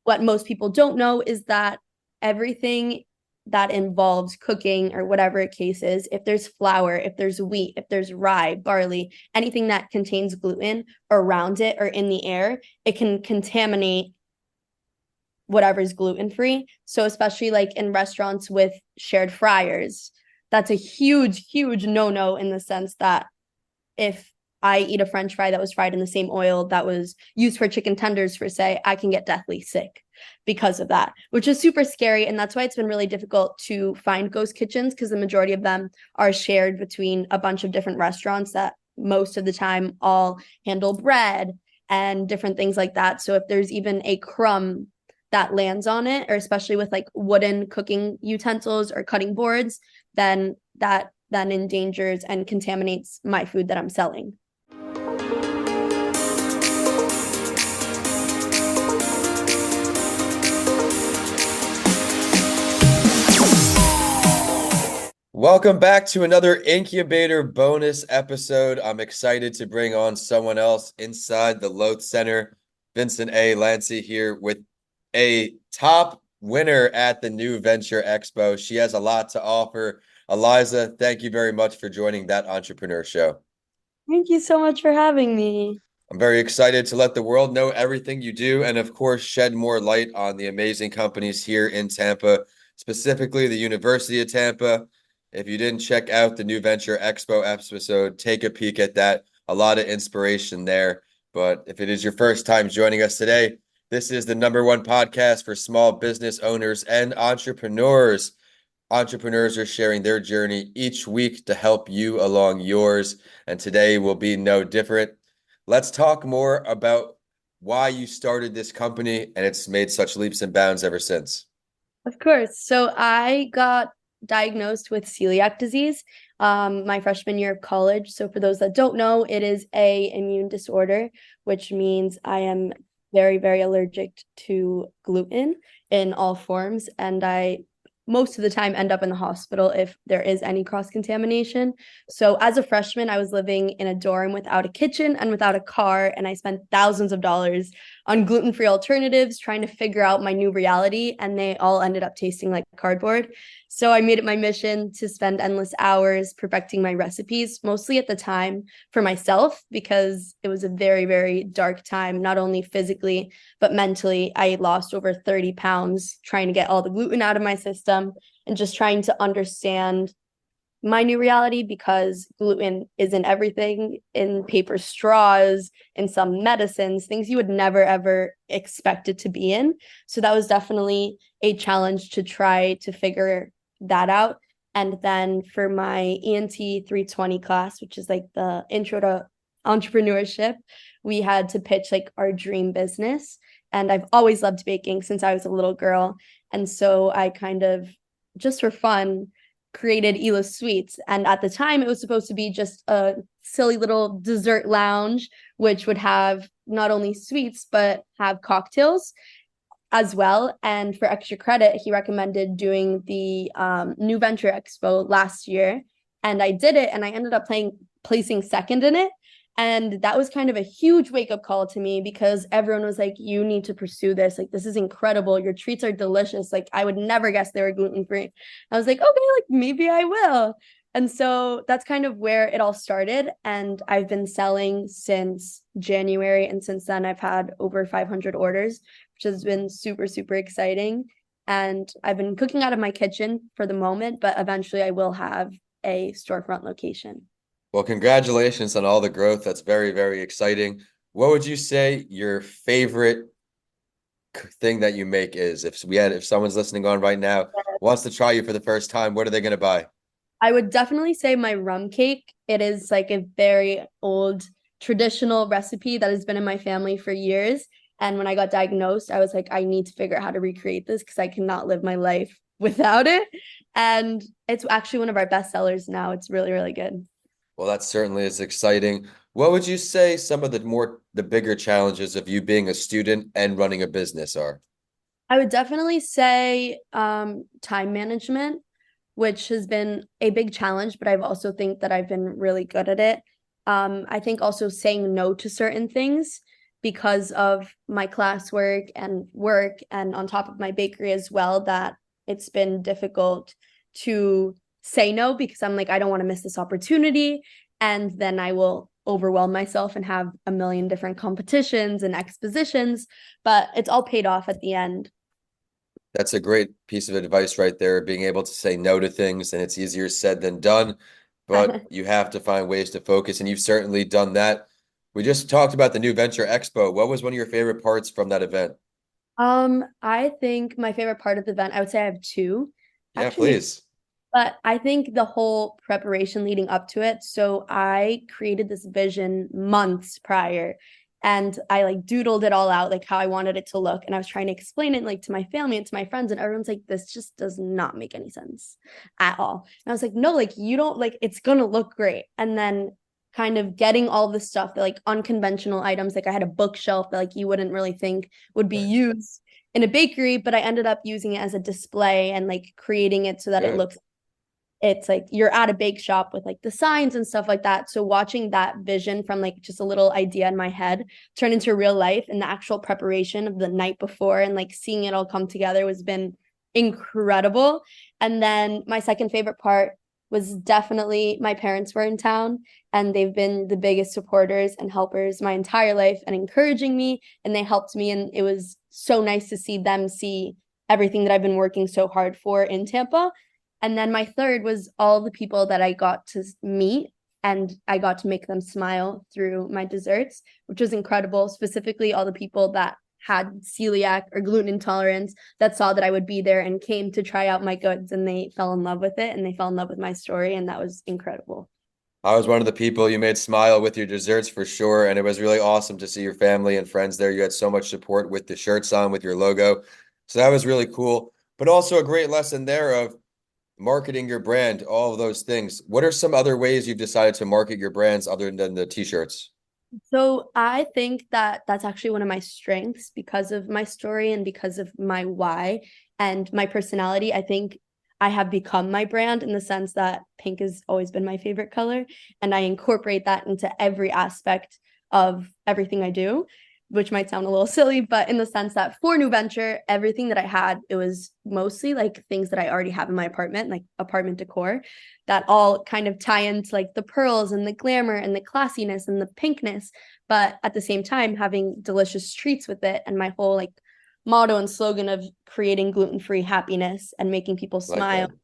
what most people don't know is that everything that involves cooking or whatever a case is, if there's flour, if there's wheat, if there's rye, barley, anything that contains gluten around it or in the air, it can contaminate whatever's gluten free. So especially like in restaurants with shared fryers, that's a huge, huge no-no in the sense that if I eat a French fry that was fried in the same oil that was used for chicken tenders, for say, I can get deathly sick because of that, which is super scary. And that's why it's been really difficult to find ghost kitchens, because the majority of them are shared between a bunch of different restaurants that most of the time all handle bread and different things like that. So if there's even a crumb that lands on it, or especially with like wooden cooking utensils or cutting boards, then that then endangers and contaminates my food that I'm selling. Welcome back to another Incubator bonus episode. I'm excited to bring on someone else inside the Loth Center. Vincent Lanci here with a top winner at the new Venture Expo. She has a lot to offer. Eliza, thank you very much for joining that entrepreneur show. Thank you so much for having me. I'm very excited to let the world know everything you do and, of course, shed more light on the amazing companies here in Tampa, specifically the University of Tampa. If you didn't check out the new Venture Expo episode, take a peek at that. A lot of inspiration there. But if it is your first time joining us today, this is the #1 podcast for small business owners and entrepreneurs. Entrepreneurs are sharing their journey each week to help you along yours. And today will be no different. Let's talk more about why you started this company, and it's made such leaps and bounds ever since. Of course. So I got diagnosed with celiac disease my freshman year of college. So for those that don't know, it is a immune disorder, which means I am very, very allergic to gluten in all forms. And I most of the time end up in the hospital if there is any cross-contamination. So as a freshman, I was living in a dorm without a kitchen and without a car, and I spent thousands of dollars on gluten-free alternatives trying to figure out my new reality, and they all ended up tasting like cardboard. So I made it my mission to spend endless hours perfecting my recipes, mostly at the time for myself, because it was a very, very dark time, not only physically, but mentally. I lost over 30 pounds trying to get all the gluten out of my system and just trying to understand my new reality, because gluten is in everything, in paper straws, in some medicines, things you would never ever expect it to be in. So that was definitely a challenge to try to figure that out. And then for my ENT 320 class, which is like the intro to entrepreneurship, we had to pitch like our dream business. And I've always loved baking since I was a little girl. And so I kind of, just for fun, created Ela Sweets. And at the time, it was supposed to be just a silly little dessert lounge, which would have not only sweets, but have cocktails as well. And for extra credit, he recommended doing the new Venture Expo last year. And I did it, and I ended up placing second in it. And that was kind of a huge wake-up call to me, because everyone was like, you need to pursue this. Like, this is incredible. Your treats are delicious. Like, I would never guess they were gluten-free. I was like, okay, like maybe I will. And so that's kind of where it all started. And I've been selling since January. And since then, I've had over 500 orders, which has been super, super exciting. And I've been cooking out of my kitchen for the moment, but eventually I will have a storefront location. Well, congratulations on all the growth. That's very, very exciting. What would you say your favorite thing that you make is? If someone's listening on right now wants to try you for the first time, what are they going to buy? I would definitely say my rum cake. It is like a very old traditional recipe that has been in my family for years. And when I got diagnosed, I was like, I need to figure out how to recreate this, because I cannot live my life without it. And it's actually one of our best sellers now. It's really, really good. Well, that certainly is exciting. What would you say some of the bigger challenges of you being a student and running a business are? I would definitely say time management, which has been a big challenge, but I've also think that I've been really good at it. I think also saying no to certain things, because of my classwork and work, and on top of my bakery as well, that it's been difficult to say no because I'm like, I don't want to miss this opportunity. And then I will overwhelm myself and have a million different competitions and expositions, but it's all paid off at the end. That's a great piece of advice right there, being able to say no to things, and it's easier said than done, but you have to find ways to focus, and you've certainly done that. We just talked about the new Venture Expo. What was one of your favorite parts from that event? I think my favorite part of the event, I would say I have two. Yeah, Actually, maybe. please. But I think the whole preparation leading up to it. So I created this vision months prior, and I like doodled it all out, like how I wanted it to look. And I was trying to explain it like to my family and to my friends, and everyone's like, this just does not make any sense at all. And I was like, no, like you don't like it's gonna look great. And then kind of getting all the stuff, the like unconventional items, like I had a bookshelf that like you wouldn't really think would be Right. used in a bakery, but I ended up using it as a display and like creating it so that it Good. looks it's like you're at a bake shop with like the signs and stuff like that. So watching that vision from like just a little idea in my head turn into real life, and the actual preparation of the night before and like seeing it all come together was been incredible. And then my second favorite part was definitely my parents were in town, and they've been the biggest supporters and helpers my entire life and encouraging me, and they helped me, and it was so nice to see them see everything that I've been working so hard for in Tampa. And then my third was all the people that I got to meet, and I got to make them smile through my desserts, which was incredible. Specifically, all the people that had celiac or gluten intolerance that saw that I would be there and came to try out my goods, and they fell in love with it and they fell in love with my story. And that was incredible. I was one of the people you made smile with your desserts for sure, and it was really awesome to see your family and friends there. You had so much support with the shirts on, with your logo. So that was really cool, but also a great lesson there of marketing your brand, all of those things. What are some other ways you've decided to market your brands other than the t-shirts? So I think that that's actually one of my strengths because of my story and because of my why and my personality. I think I have become my brand in the sense that pink has always been my favorite color, and I incorporate that into every aspect of everything I do, which might sound a little silly, but in the sense that for New Venture, everything that I had, it was mostly like things that I already have in my apartment, like apartment decor, that all kind of tie into like the pearls and the glamour and the classiness and the pinkness, but at the same time having delicious treats with it. And my whole like motto and slogan of creating gluten-free happiness and making people Like smile that.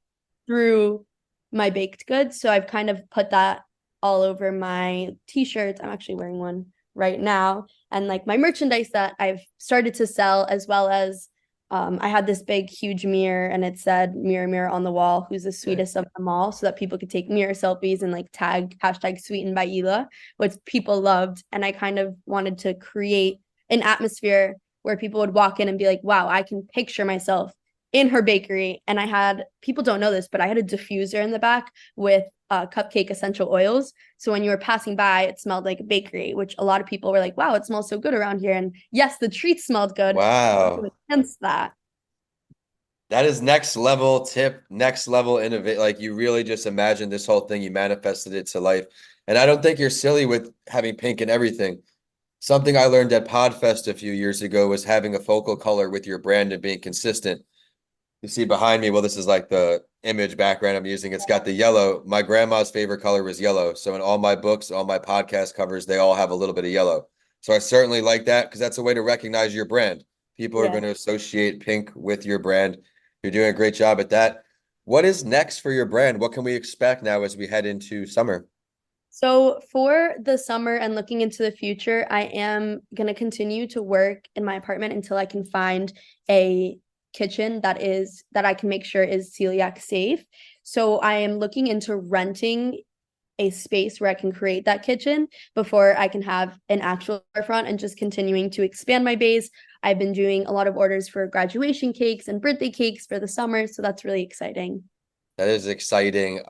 through my baked goods. So I've kind of put that all over my t-shirts. I'm actually wearing one right now. And like my merchandise that I've started to sell, as well as I had this big, huge mirror, and it said, "Mirror, mirror on the wall, who's the Right. sweetest of them all?" So that people could take mirror selfies and like tag hashtag sweetened by Ela, which people loved. And I kind of wanted to create an atmosphere where people would walk in and be like, wow, I can picture myself in her bakery. And I had, people don't know this, but I had a diffuser in the back with cupcake essential oils. So when you were passing by, it smelled like a bakery, which a lot of people were like, wow, it smells so good around here. And yes, the treats smelled good, Wow. hence that. That is next level tip, next level innovate. Like you really just imagined this whole thing, you manifested it to life. And I don't think you're silly with having pink and everything. Something I learned at Podfest a few years ago was having a focal color with your brand and being consistent. You see behind me, well, this is like the image background I'm using. It's got the yellow. My grandma's favorite color was yellow. So in all my books, all my podcast covers, they all have a little bit of yellow. So I certainly like that because that's a way to recognize your brand. People are Yeah. going to associate pink with your brand. You're doing a great job at that. What is next for your brand? What can we expect now as we head into summer? So for the summer and looking into the future, I am going to continue to work in my apartment until I can find a kitchen that I can make sure is celiac safe. So I am looking into renting a space where I can create that kitchen before I can have an actual storefront, and just continuing to expand my base. I've been doing a lot of orders for graduation cakes and birthday cakes for the summer, so that's really exciting. That is exciting.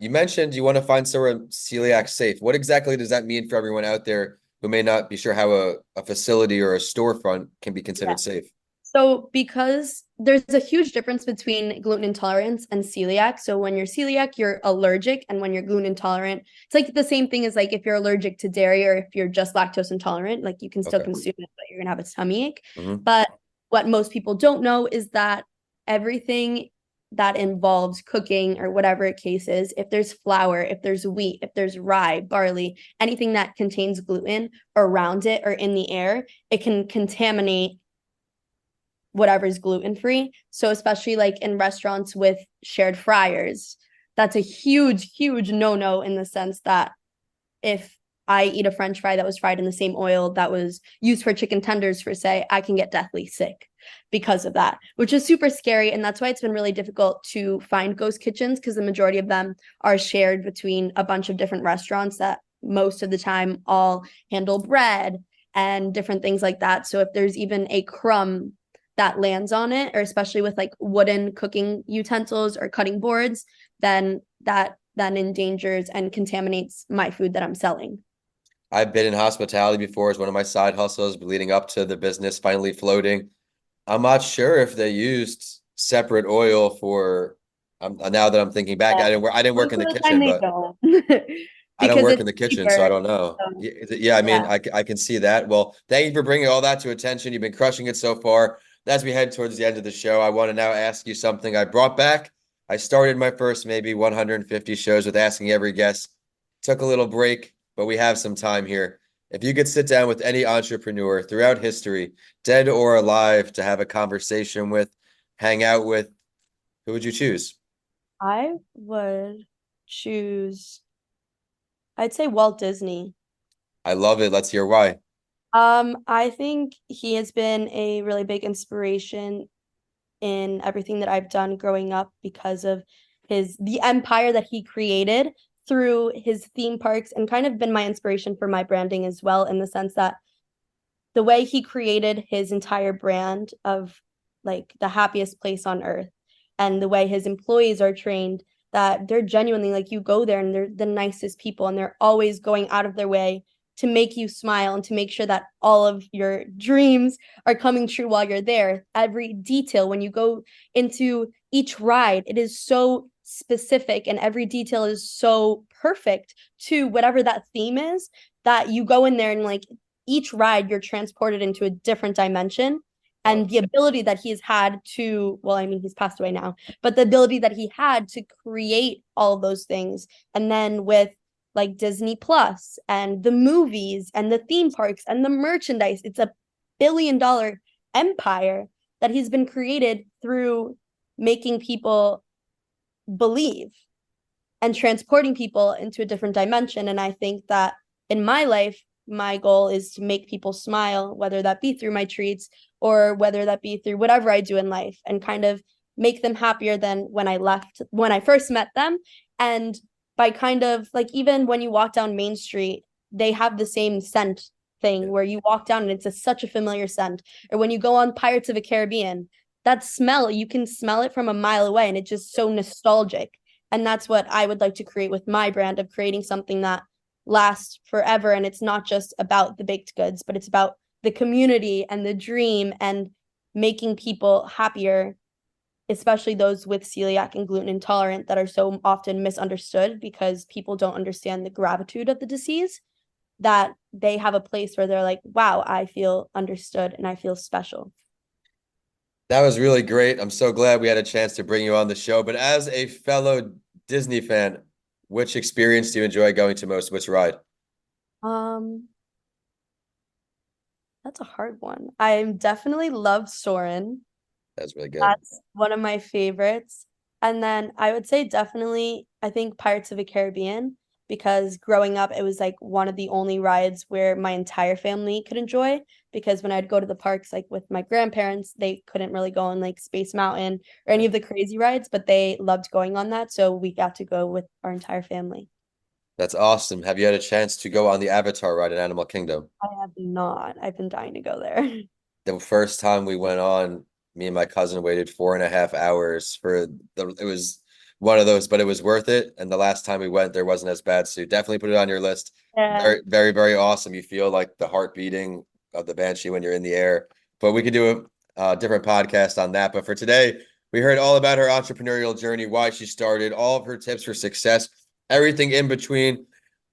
You mentioned you want to find somewhere celiac safe. What exactly does that mean for everyone out there who may not be sure how a facility or a storefront can be Yeah. considered safe? So, because there's a huge difference between gluten intolerance and celiac. So, when you're celiac, you're allergic, and when you're gluten intolerant, it's like the same thing as like if you're allergic to dairy or if you're just lactose intolerant, like you can still Okay. consume it, but you're gonna have a tummy ache. Hmm. But what most people don't know is that everything that involves cooking or whatever it case is, if there's flour, if there's wheat, if there's rye, barley, anything that contains gluten around it or in the air, it can contaminate whatever's gluten free. So especially like in restaurants with shared fryers, that's a huge, huge no-no in the sense that if I eat a French fry that was fried in the same oil that was used for chicken tenders, for say, I can get deathly sick because of that, which is super scary. And that's why it's been really difficult to find ghost kitchens because the majority of them are shared between a bunch of different restaurants that most of the time all handle bread and different things like that. So if there's even a crumb that lands on it, or especially with like wooden cooking utensils or cutting boards, then that endangers and contaminates my food that I'm selling. I've been in hospitality before as one of my side hustles leading up to the business finally floating. I'm not sure if they used separate oil for. Now that I'm thinking back, Yeah. I didn't work Most in of the the time kitchen, they but don't I don't because work it's in the kitchen, so I cheaper. don't know. So, Yeah, I mean, yeah. I can see that. Well, thank you for bringing all that to attention. You've been crushing it so far. As we head towards the end of the show, I want to now ask you something I brought back. I started my first maybe 150 shows with asking every guest. Took a little break, but we have some time here. If you could sit down with any entrepreneur throughout history, dead or alive, to have a conversation with, hang out with, who would you choose? I would choose, I'd say Walt Disney. I love it. Let's hear why. I think he has been a really big inspiration in everything that I've done growing up because of the empire that he created through his theme parks and kind of been my inspiration for my branding as well, in the sense that the way he created his entire brand of like the happiest place on earth and the way his employees are trained, that they're genuinely like, you go there and they're the nicest people and they're always going out of their way to make you smile and to make sure that all of your dreams are coming true while you're there. Every detail when you go into each ride, it is so specific and every detail is so perfect to whatever that theme is, that you go in there and like each ride you're transported into a different dimension. Wow. And the ability that he's had to, well, I mean, he's passed away now, but the ability that he had to create all of those things. And then with like Disney Plus and the movies and the theme parks and the merchandise, it's a $1 billion empire that he's been created through making people believe and transporting people into a different dimension. And I think that in my life, my goal is to make people smile, whether that be through my treats or whether that be through whatever I do in life, and kind of make them happier than when I first met them. And by kind of like, even when you walk down Main Street, they have the same scent thing where you walk down and such a familiar scent. Or when you go on Pirates of the Caribbean, that smell, you can smell it from a mile away and it's just so nostalgic. And that's what I would like to create with my brand, of creating something that lasts forever. And it's not just about the baked goods, but it's about the community and the dream and making people happier, especially those with celiac and gluten intolerant that are so often misunderstood because people don't understand the gravitude of the disease, that they have a place where they're like, wow, I feel understood and I feel special. That was really great. I'm so glad we had a chance to bring you on the show. But as a fellow Disney fan, which experience do you enjoy going to most? Which ride? Um, that's a hard one. I definitely love Soren. That's really good. That's one of my favorites. And then I would say definitely, I think Pirates of the Caribbean, because growing up, it was like one of the only rides where my entire family could enjoy. Because when I'd go to the parks, like with my grandparents, they couldn't really go on like Space Mountain or any Yeah. of the crazy rides, but they loved going on that. So we got to go with our entire family. That's awesome. Have you had a chance to go on the Avatar ride in Animal Kingdom? I have not. I've been dying to go there. The first time we went on, me and my cousin waited 4.5 hours for it was one of those, but it was worth it. And the last time we went, there wasn't as bad. So definitely put it on your list. Yeah. Very, very, very awesome. You feel like the heart beating of the Banshee when you're in the air. But we could do different podcast on that. But for today, we heard all about her entrepreneurial journey, why she started, all of her tips for success, everything in between.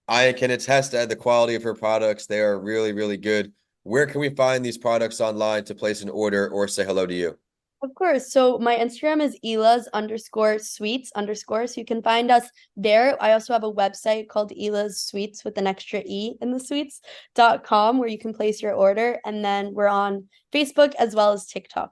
I can attest to the quality of her products. They are really, really good. Where can we find these products online to place an order or say hello to you? Of course. So my Instagram is Ela's underscore sweets underscore. So you can find us there. I also have a website called Ela's Sweets with an extra E in the sweets.com where you can place your order. And then we're on Facebook as well as TikTok.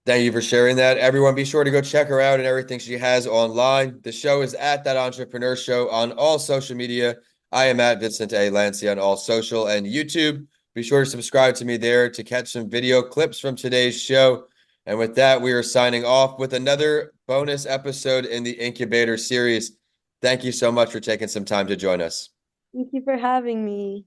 Thank you for sharing that. Everyone, be sure to go check her out and everything she has online. The show is at That Entrepreneur Show on all social media. I am at Vincent A. Lanci on all social and YouTube. Be sure to subscribe to me there to catch some video clips from today's show. And with that, we are signing off with another bonus episode in the Incubator series. Thank you so much for taking some time to join us. Thank you for having me.